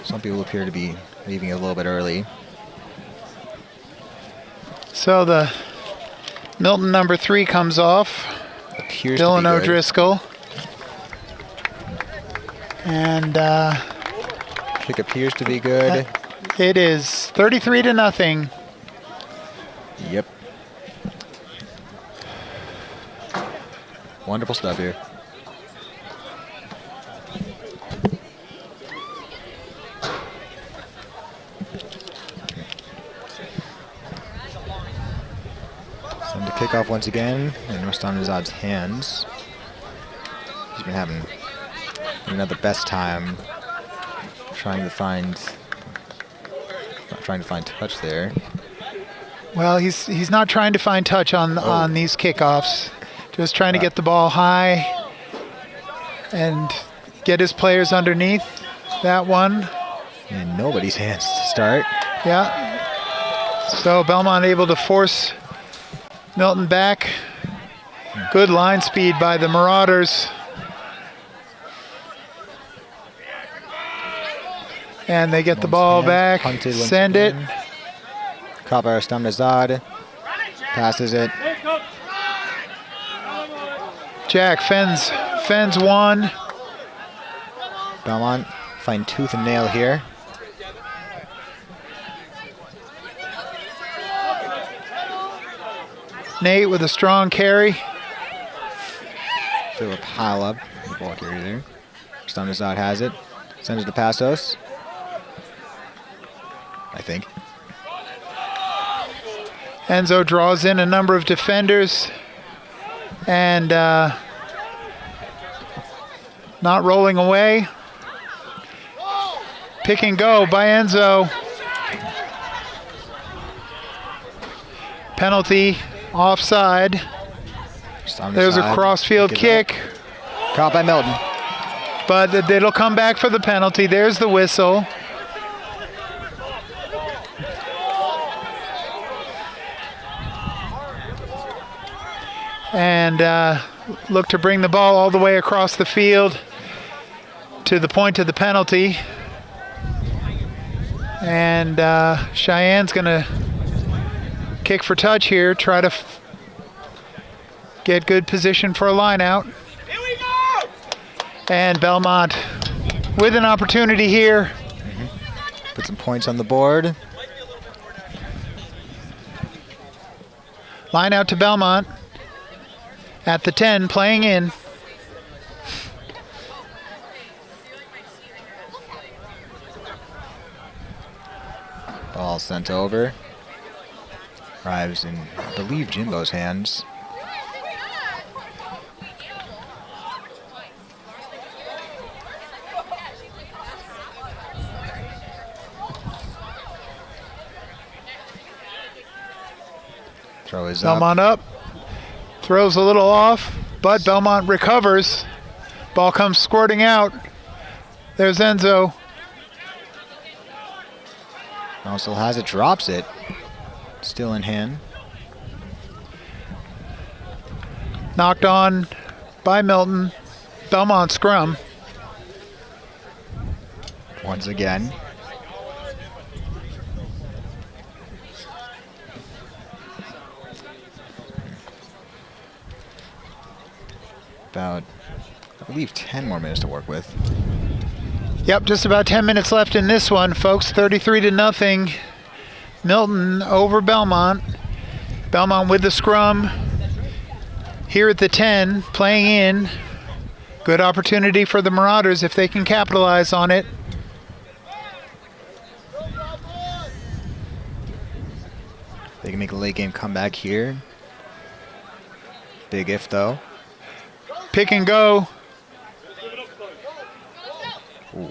Some people appear to be leaving a little bit early. So the Milton number 3 comes off. Appears Dylan to be good. O'Driscoll. And Kick appears to be good. It is 33-0. Yep. Wonderful stuff here. Send the kickoff once again, and Rustam Azad's hands. He's been having the best time trying to find touch there. Well, he's not trying to find touch on these kickoffs. Just trying to get the ball high and get his players underneath that one. And nobody's hands to start. Yeah. So Belmont able to force Milton back. Good line speed by the Marauders. And they get the ball back, send it. Caught by Rustam Nazad. Passes it. Jack fends one. Belmont find tooth and nail here. Nate with a strong carry. Bit of a pile up. The ball carrier there. Rustam Nazad has it. Sends it to Passos. I think. Enzo draws in a number of defenders and not rolling away. Pick and go by Enzo. Penalty, offside. There's a crossfield kick. Caught by Milton. But it'll come back for the penalty. There's the whistle. And look to bring the ball all the way across the field to the point of the penalty. And Cheyenne's going to kick for touch here, try to get good position for a line out. Here we go! And Belmont with an opportunity here. Put some points on the board. Line out to Belmont. At the 10, playing in. Ball sent over. Arrives in, I believe, Jimbo's hands. Throw is Belmont up. Throws a little off, but Belmont recovers. Ball comes squirting out. There's Enzo. Ball still has it, drops it. Still in hand. Knocked on by Milton. Belmont scrum. Once again. About, I believe, 10 more minutes to work with. Yep, just about 10 minutes left in this one, folks. 33-0. Milton over Belmont. Belmont with the scrum. Here at the 10, playing in. Good opportunity for the Marauders if they can capitalize on it. They can make a late game comeback here. Big if, though. Pick and go. Ooh.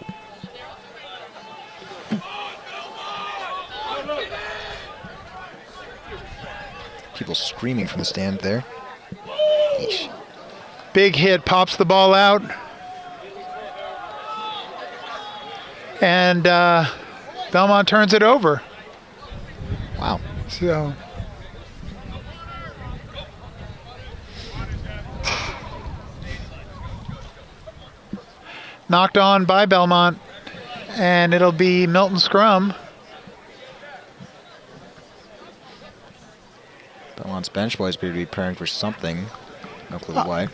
People screaming from the stand there. Yeesh. Big hit, pops the ball out. And Belmont turns it over. Wow. So knocked on by Belmont, and it'll be Milton scrum. Belmont's bench boys appear to be preparing for something. No clue why.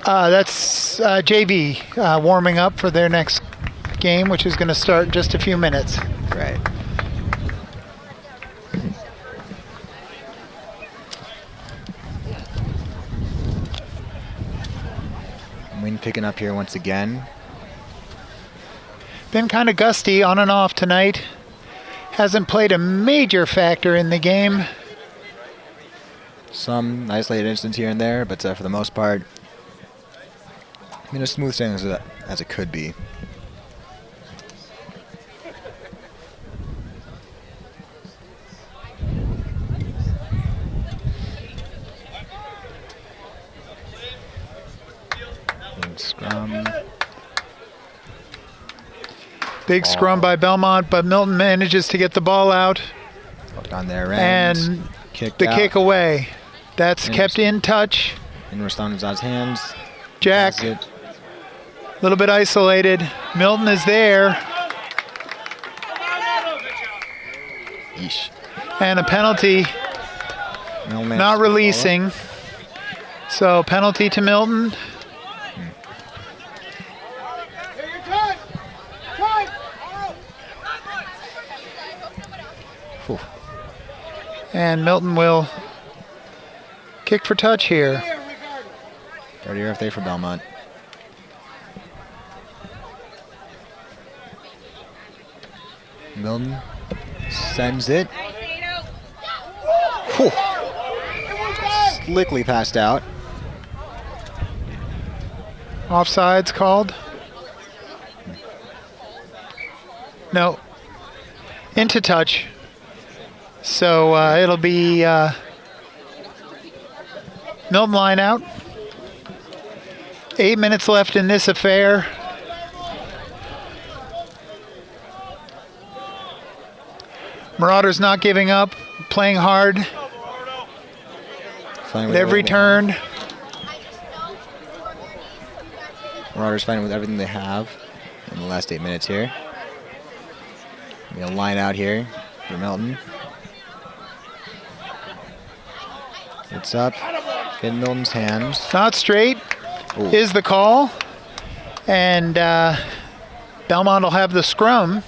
That's JV warming up for their next game, which is going to start in just a few minutes. Right. Wind picking up here once again. Been kind of gusty on and off tonight. Hasn't played a major factor in the game. Some isolated incidents here and there, but for the most part, I mean, as smooth sailing as it could be. Big scrum. Big scrum by Belmont, but Milton manages to get the ball out. Hooked on their ends. And kicked the out. kick away. That's kept in touch. In Roston's hands. Jack, a little bit isolated. Milton is there. Yeesh. And a penalty, not releasing. So penalty to Milton. Whew. And Milton will kick for touch here. Dirty RFA for Belmont. Milton sends it. Whew. Slickly passed out. Offsides called. No. Into touch. So it'll be Milton line out. 8 minutes left in this affair. Marauders not giving up, playing hard at every turn. Marauders fighting with everything they have in the last 8 minutes here. We'll line out here for Milton. It's up in Milton's hands. Not straight. Ooh. Is the call. And Belmont will have the scrum.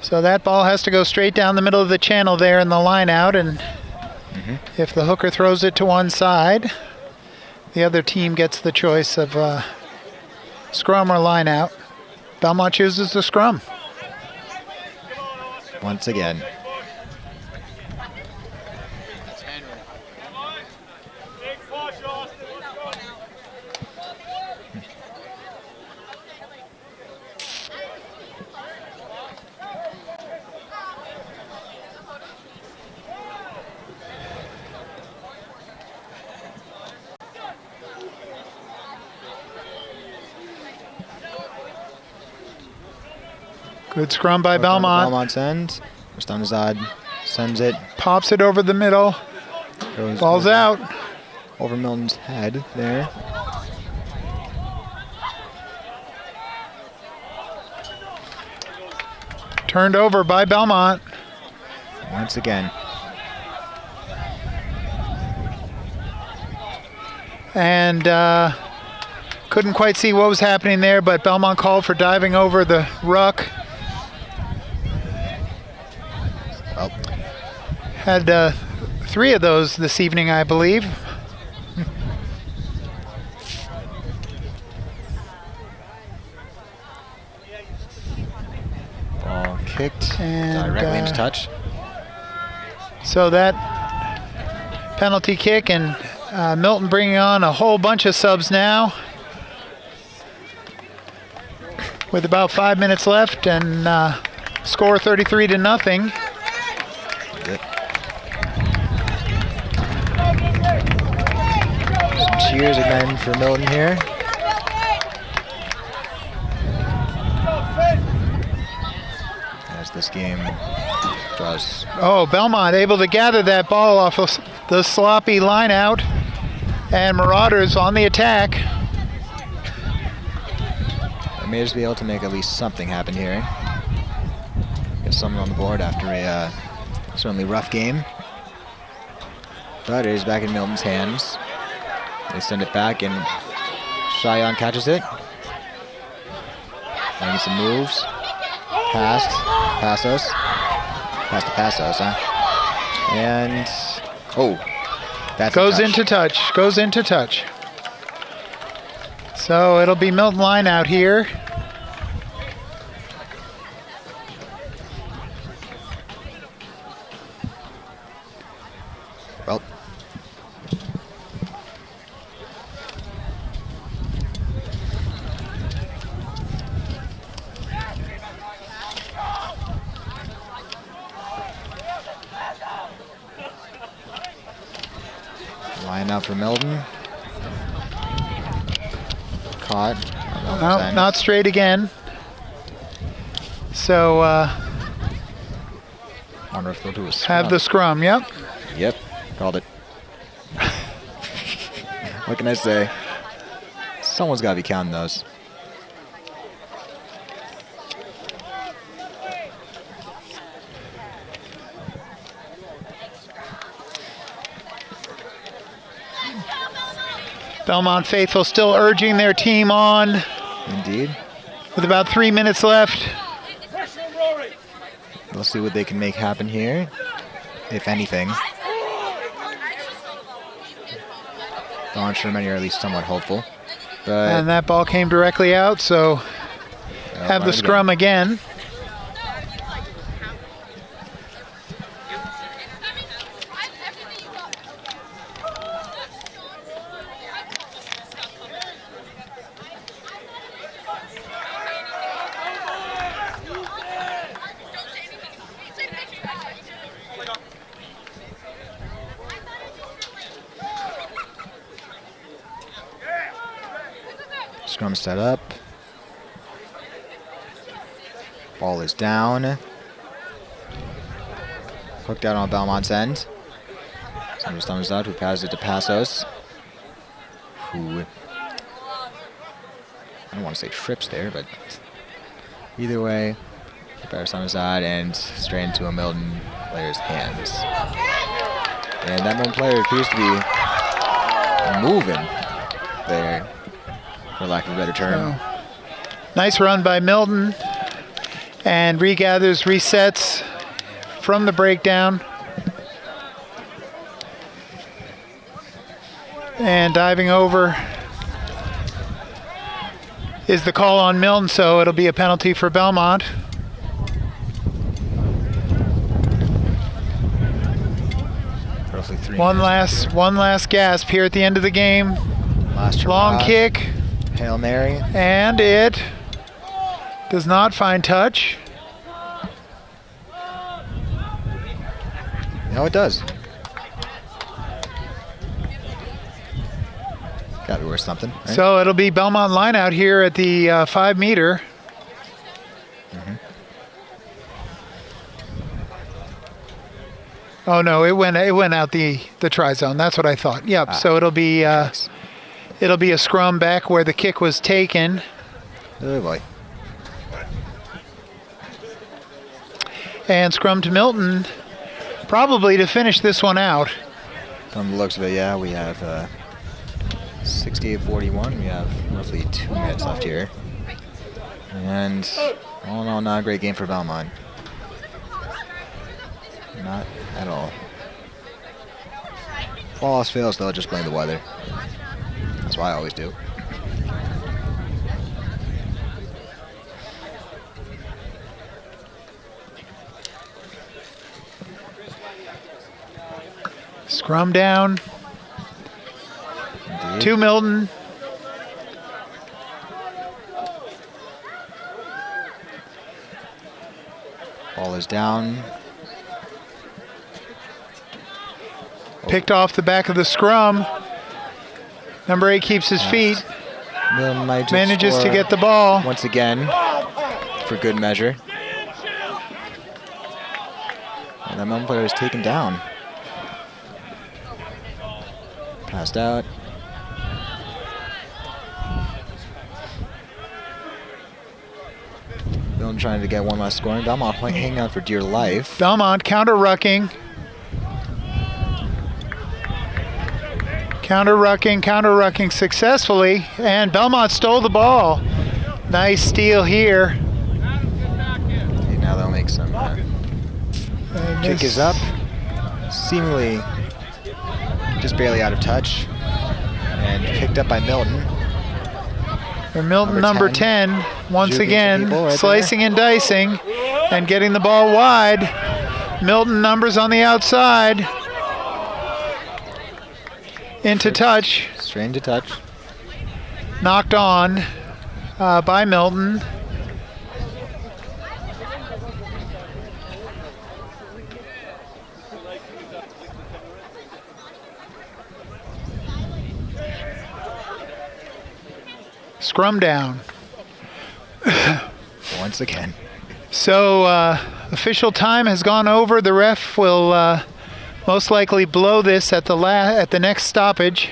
So that ball has to go straight down the middle of the channel there in the line out. And if the hooker throws it to one side, the other team gets the choice of scrum or line out. Belmont chooses the scrum. Once again. Good scrum by Belmont. Belmont's end. Rustamzad sends it. Pops it over the middle. Ball's out. Over Milton's head there. Turned over by Belmont. Once again. And couldn't quite see what was happening there, but Belmont called for diving over the ruck. Well. Had 3 of those this evening, I believe. Ball kicked directly into touch. So that penalty kick, and Milton bringing on a whole bunch of subs now. With about 5 minutes left, and score 33-0. Yep. Some cheers again for Milton here. As this game draws. Oh, Belmont able to gather that ball off of the sloppy line out, and Marauders on the attack. They may just be able to make at least something happen here. Get something on the board after a certainly rough game. But it is back in Milton's hands. They send it back, and Cheyenne catches it. Making some moves. Pass to Passos, huh? And that's goes into touch. So it'll be Milton line out here. Well. Line out for Milton. Caught. No, not straight again. So wonder if they'll do a scrum. Have the scrum, yep. Yep, called it. What can I say? Someone's got to be counting those. Belmont faithful still urging their team on. Indeed. With about 3 minutes left. We'll see what they can make happen here, if anything. Don Sherman are at least somewhat hopeful. But and that ball came directly out, so have the scrum again. Scrum set up. Ball is down. Hooked out on Belmont's end. Somebody's thumbs out, who passes it to Passos. Who, I don't want to say trips there, but either way, better thumbs out and straight into a Milton player's hands. And that Milton player appears to be moving there, for lack of a better term. Nice run by Milton, and regathers, resets from the breakdown. And diving over is the call on Milton, so it'll be a penalty for Belmont. Roughly 3 One last gasp here at the end of the game. Last long kick. Hail Mary. And it does not find touch. No, it does. Gotta be worth something, right? So it'll be Belmont line out here at the 5 meter. Oh no, it went out the try zone. That's what I thought. Yep. So it'll be a scrum back where the kick was taken. Oh boy. And scrum to Milton, probably to finish this one out. From the looks of it, yeah, we have 68-41. We have roughly 2 minutes left here. And all in all, not a great game for Belmont. Not at all. If all else fails, they'll just blame the weather. That's what I always do. Scrum down. Indeed. To Milton. Ball is down. Picked off the back of the scrum. Number 8 keeps his feet. Milton might Manages to get the ball. Once again, for good measure. And that Milton player is taken down. Passed out. Milton trying to get one last score. Belmont hanging out for dear life. Belmont counter-rucking. Counter-rucking successfully. And Belmont stole the ball. Nice steal here. Okay, now they'll make some. Kick is up. Seemingly just barely out of touch. And picked up by Milton. For Milton, number 10 once again, slicing and dicing and getting the ball wide. Milton numbers on the outside. Into touch. Straight into touch. Knocked on by Milton. Scrum down. Once again. So official time has gone over. The ref will most likely blow this at the next stoppage.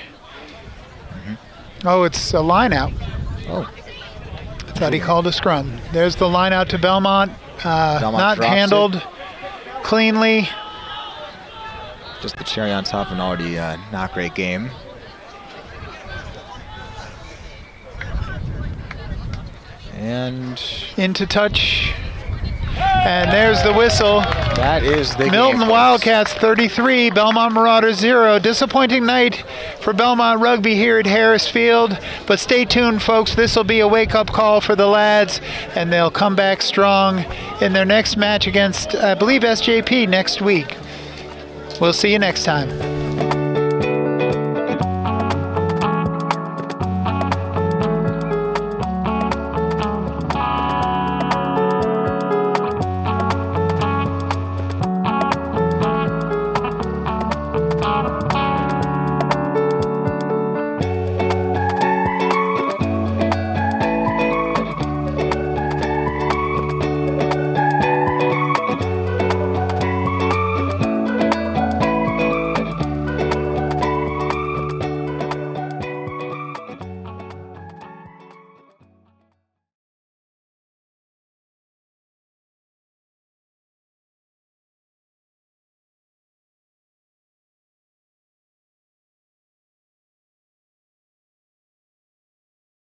Oh, it's a line out. Oh. I thought he called a scrum. There's the line out to Belmont. Not handled cleanly. Just the cherry on top of an already not great game. And into touch. And there's the whistle. That is the Milton Wildcats 33, Belmont Marauders 0. Disappointing night for Belmont Rugby here at Harris Field. But stay tuned, folks. This will be a wake-up call for the lads, and they'll come back strong in their next match against, I believe, SJP next week. We'll see you next time.